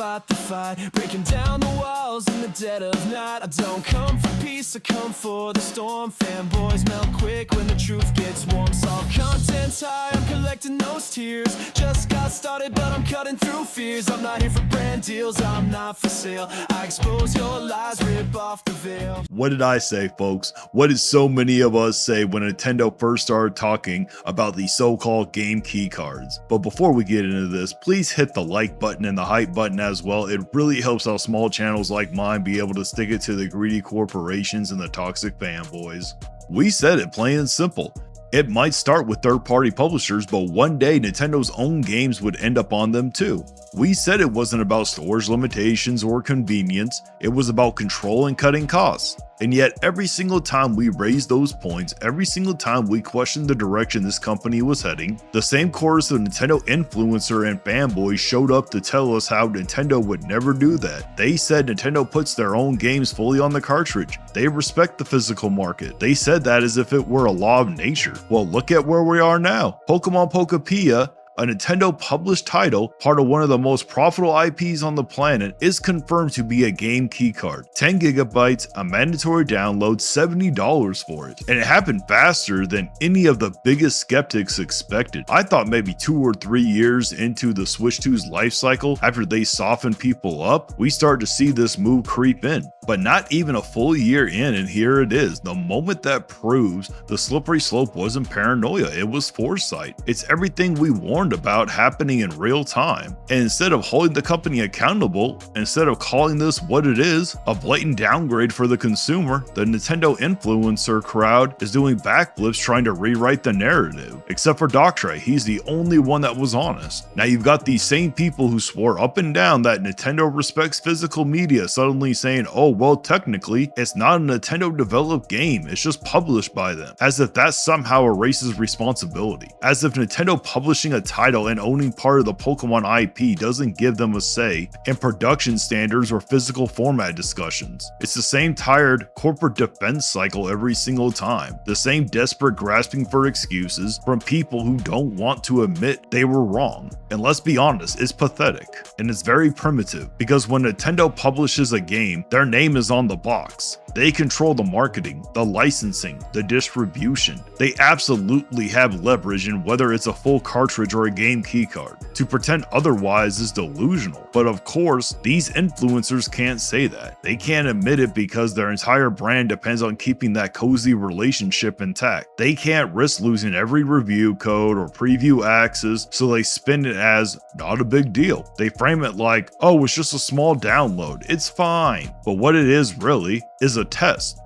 fought the fight, breaking down the walls in the dead of night. I don't come for peace, I come for the storm. Fanboys melt quick when the truth gets warm. Saw content's high, I'm collecting those tears. Just got started, but I'm cutting through fears. I'm not here for brand deals, I'm not for sale. I expose your lies, rip off the veil. What did I say, folks? What did so many of us say when Nintendo first started talking about the so-called game key cards? But before we get into this, please hit the like button and the hype button as well. It really helps out small channels like mine be able to stick it to the greedy corporations and the toxic fanboys. We said it plain and simple. It might start with third-party publishers, but one day Nintendo's own games would end up on them too. We said it wasn't about storage limitations or convenience, it was about control and cutting costs. And yet every single time we raised those points, every single time we questioned the direction this company was heading, the same chorus of Nintendo influencer and fanboys showed up to tell us how Nintendo would never do that. They said Nintendo puts their own games fully on the cartridge. They respect the physical market. They said that as if it were a law of nature. Well, look at where we are now. Pokemon Pokapia, a Nintendo published title, part of one of the most profitable IPs on the planet, is confirmed to be a game keycard. 10 gigabytes, a mandatory download, $70 for it. And it happened faster than any of the biggest skeptics expected. I thought maybe 2 or 3 years into the Switch 2's life cycle, after they softened people up, we started to see this move creep in. But not even a full year in, and here it is. The moment that proves the slippery slope wasn't paranoia, it was foresight. It's everything we warned about happening in real time. And instead of holding the company accountable, instead of calling this what it is, a blatant downgrade for the consumer, the Nintendo influencer crowd is doing backflips trying to rewrite the narrative. Except for Dr. He's the only one that was honest. Now you've got these same people who swore up and down that Nintendo respects physical media suddenly saying, oh well, technically it's not a Nintendo developed game, it's just published by them, as if that somehow erases responsibility, as if Nintendo publishing a title and owning part of the Pokemon IP doesn't give them a say in production standards or physical format discussions. It's the same tired corporate defense cycle every single time, the same desperate grasping for excuses from people who don't want to admit they were wrong. And let's be honest, it's pathetic and it's very primitive, because when Nintendo publishes a game, their name is on the box. They control the marketing, the licensing, the distribution. They absolutely have leverage in whether it's a full cartridge or a game keycard. To pretend otherwise is delusional. But of course, these influencers can't say that. They can't admit it because their entire brand depends on keeping that cozy relationship intact. They can't risk losing every review code or preview access, so they spin it as not a big deal. They frame it like, oh, it's just a small download, it's fine. But what it is really is a test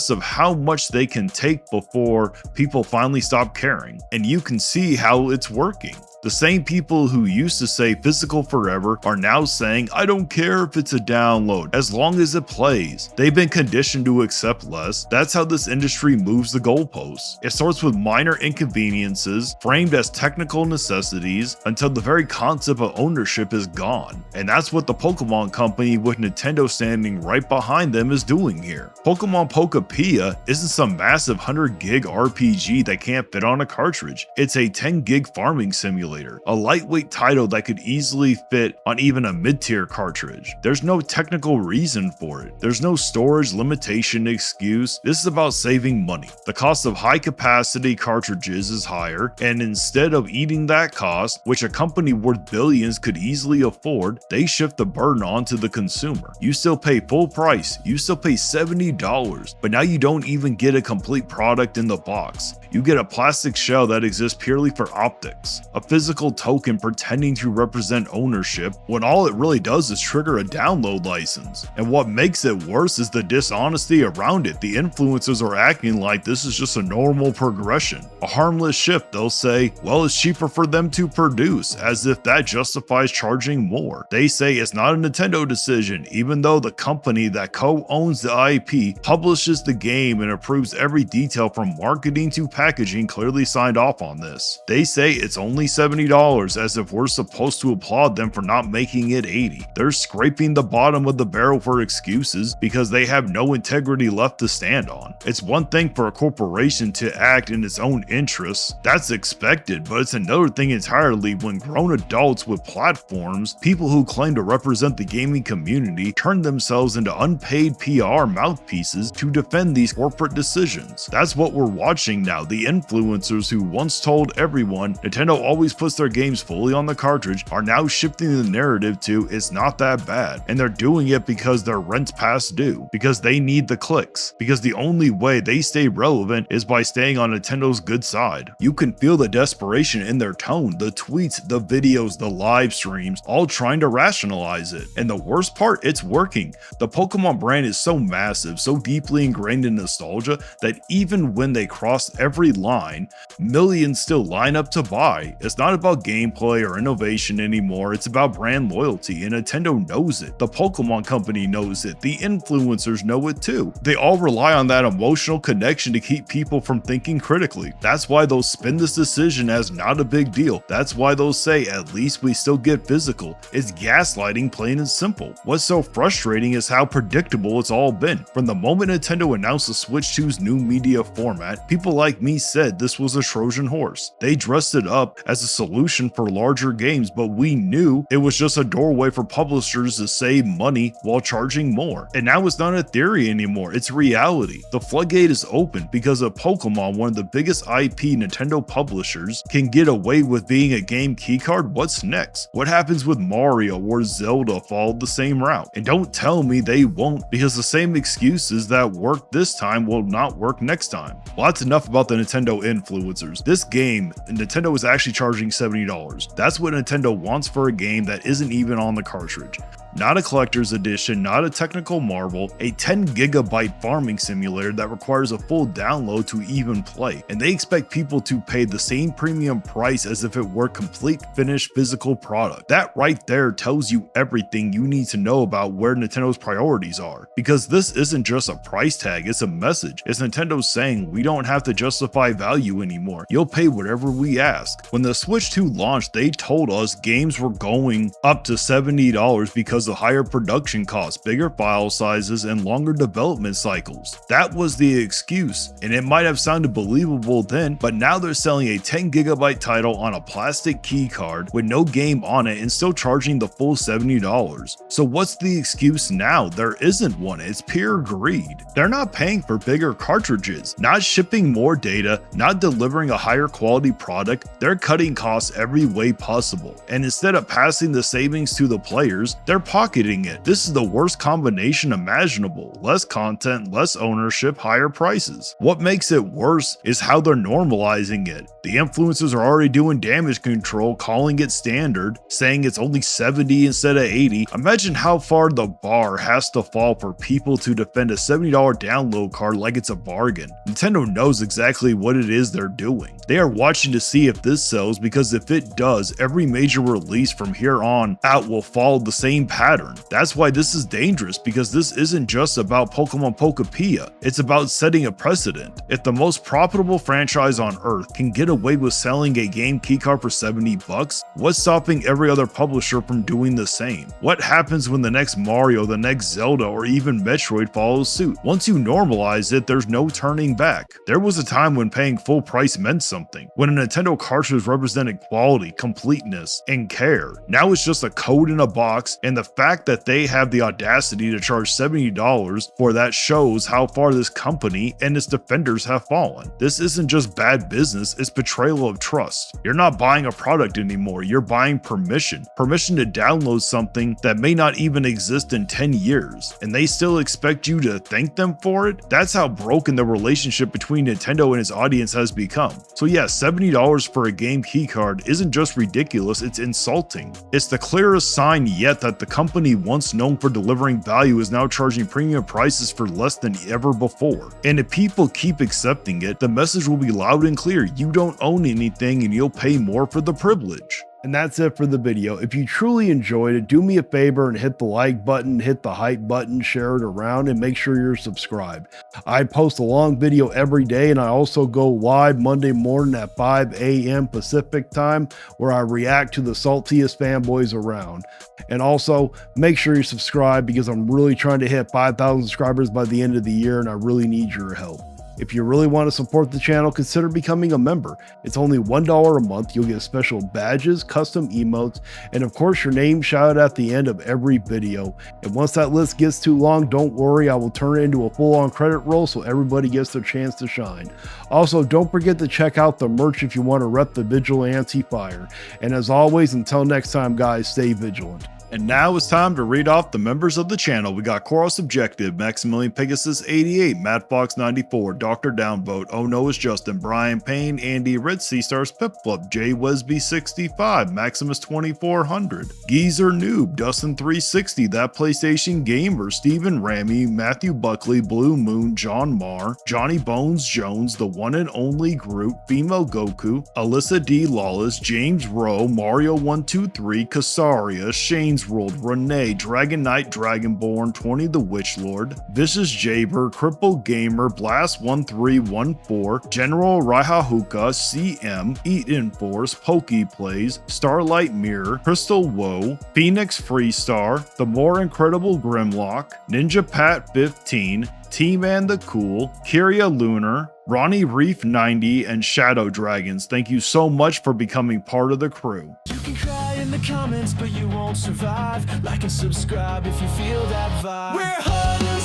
of how much they can take before people finally stop caring. And you can see how it's working. The same people who used to say physical forever are now saying, I don't care if it's a download, as long as it plays. They've been conditioned to accept less. That's how this industry moves the goalposts. It starts with minor inconveniences framed as technical necessities until the very concept of ownership is gone. And that's what the Pokemon company, with Nintendo standing right behind them, is doing here. Pokemon Pokapia isn't some massive 100 gig RPG that can't fit on a cartridge. It's a 10 gig farming simulator. A lightweight title that could easily fit on even a mid-tier cartridge. There's no technical reason for it. There's no storage limitation excuse. This is about saving money. The cost of high-capacity cartridges is higher, and instead of eating that cost, which a company worth billions could easily afford, they shift the burden onto the consumer. You still pay full price. You still pay $70, but now you don't even get a complete product in the box. You get a plastic shell that exists purely for optics, a physical token pretending to represent ownership when all it really does is trigger a download license. And what makes it worse is the dishonesty around it. The influencers are acting like this is just a normal progression, a harmless shift. They'll say, well, it's cheaper for them to produce, as if that justifies charging more. They say it's not a Nintendo decision, even though the company that co-owns the IP publishes the game and approves every detail from marketing to packaging clearly signed off on this. They say it's only $70, as if we're supposed to applaud them for not making it $80. They're scraping the bottom of the barrel for excuses because they have no integrity left to stand on. It's one thing for a corporation to act in its own interests, that's expected, but it's another thing entirely when grown adults with platforms, people who claim to represent the gaming community, turn themselves into unpaid PR mouthpieces to defend these corporate decisions. That's what we're watching now. The influencers who once told everyone Nintendo always puts their games fully on the cartridge are now shifting the narrative to it's not that bad, and they're doing it because their rent's past due, because they need the clicks, because the only way they stay relevant is by staying on Nintendo's good side. You can feel the desperation in their tone, the tweets, the videos, the live streams, all trying to rationalize it. And the worst part, it's working. The Pokemon brand is so massive, so deeply ingrained in nostalgia that even when they cross every line, millions still line up to buy. It's not about gameplay or innovation anymore, it's about brand loyalty, and Nintendo knows it. The Pokemon company knows it. The influencers know it too. They all rely on that emotional connection to keep people from thinking critically. That's why they'll spin this decision as not a big deal. That's why they'll say, at least we still get physical. It's gaslighting, plain and simple. What's so frustrating is how predictable it's all been. From the moment Nintendo announced the Switch 2's new media format, people like me said this was a Trojan horse. They dressed it up as a solution for larger games, but we knew it was just a doorway for publishers to save money while charging more. And now it's not a theory anymore, it's reality. The floodgate is open because of Pokemon, one of the biggest IP Nintendo publishers, can get away with being a game keycard. What's next? What happens with Mario or Zelda followed the same route? And don't tell me they won't, because the same excuses that worked this time will not work next time. Well, that's enough about the Nintendo influencers. This game, Nintendo is actually charging $70. That's what Nintendo wants for a game that isn't even on the cartridge. Not a collector's edition, not a technical marvel, a 10 gigabyte farming simulator that requires a full download to even play, and they expect people to pay the same premium price as if it were complete finished physical product. That right there tells you everything you need to know about where Nintendo's priorities are, because this isn't just a price tag, it's a message. It's Nintendo saying we don't have to justify value anymore, you'll pay whatever we ask. When the Switch 2 launched, they told us games were going up to $70 because of higher production costs, bigger file sizes, and longer development cycles. That was the excuse, and it might have sounded believable then, but now they're selling a 10 gigabyte title on a plastic key card with no game on it and still charging the full $70. So what's the excuse now? There isn't one, it's pure greed. They're not paying for bigger cartridges, not shipping more data, not delivering a higher quality product. They're cutting costs every way possible, and instead of passing the savings to the players, they're pocketing it. This is the worst combination imaginable. Less content, less ownership, higher prices. What makes it worse is how they're normalizing it. The influencers are already doing damage control, calling it standard, saying it's only 70 instead of 80. Imagine how far the bar has to fall for people to defend a $70 download card like it's a bargain. Nintendo knows exactly what it is they're doing. They are watching to see if this sells, because if it does, every major release from here on out will follow the same pattern. That's why this is dangerous, because this isn't just about Pokemon Pokepia, it's about setting a precedent. If the most profitable franchise on earth can get away with selling a game keycard for $70, what's stopping every other publisher from doing the same? What happens when the next Mario, the next Zelda, or even Metroid follows suit? Once you normalize it, there's no turning back. There was a time when paying full price meant something, when a Nintendo cartridge represented quality, completeness, and care. Now it's just a code in a box, and the fact that they have the audacity to charge $70 for that shows how far this company and its defenders have fallen. This isn't just bad business, it's betrayal of trust. You're not buying a product anymore, you're buying permission. Permission to download something that may not even exist in 10 years, and they still expect you to thank them for it? That's how broken the relationship between Nintendo and its audience has become. So yeah, $70 for a game keycard isn't just ridiculous, it's insulting. It's the clearest sign yet that the company once known for delivering value is now charging premium prices for less than ever before. And if people keep accepting it, the message will be loud and clear: you don't own anything and you'll pay more for the privilege. And that's it for the video. If you truly enjoyed it, do me a favor and hit the like button, hit the hype button, share it around, and make sure you're subscribed. I post a long video every day, and I also go live Monday morning at 5 a.m. Pacific time, where I react to the saltiest fanboys around. And also, make sure you subscribe, because I'm really trying to hit 5,000 subscribers by the end of the year, and I really need your help. If you really want to support the channel, consider becoming a member. It's only $1 a month. You'll get special badges, custom emotes, and of course your name shouted at the end of every video. And once that list gets too long, don't worry, I will turn it into a full-on credit roll so everybody gets their chance to shine. Also, don't forget to check out the merch if you want to rep the Vigilante Fire. And as always, until next time guys, stay vigilant. And now it's time to read off the members of the channel. We got Coral Subjective, Maximilian Pegasus 88, Matt Fox 94, Dr. Downvote, Oh No It's Justin, Brian Payne, Andy Red, C Stars Pipflip, Jay Wesby 65, Maximus 2400, Geezer Noob, Dustin 360, That PlayStation Gamer, Stephen Ramy, Matthew Buckley, Blue Moon, John Marr, Johnny Bones Jones, The One and Only Groot, Female Goku, Alyssa D. Lawless, James Rowe, Mario 123, Casaria, Shane Ruled, Renee, Dragon Knight, Dragonborn, 20 the Witch Lord, Vicious Jaber, Cripple Gamer, Blast 1314, General Raihahuka, CM, Eat in Force, Pokey Plays, Starlight Mirror, Crystal Woe, Phoenix Freestar, The More Incredible Grimlock, Ninja Pat 15, T-Man the Cool, Kyria Lunar, Ronnie Reef 90, and Shadow Dragons. Thank you so much for becoming part of the crew. You can cry in the comments, but you won't survive. Like and subscribe if you feel that vibe. We're harder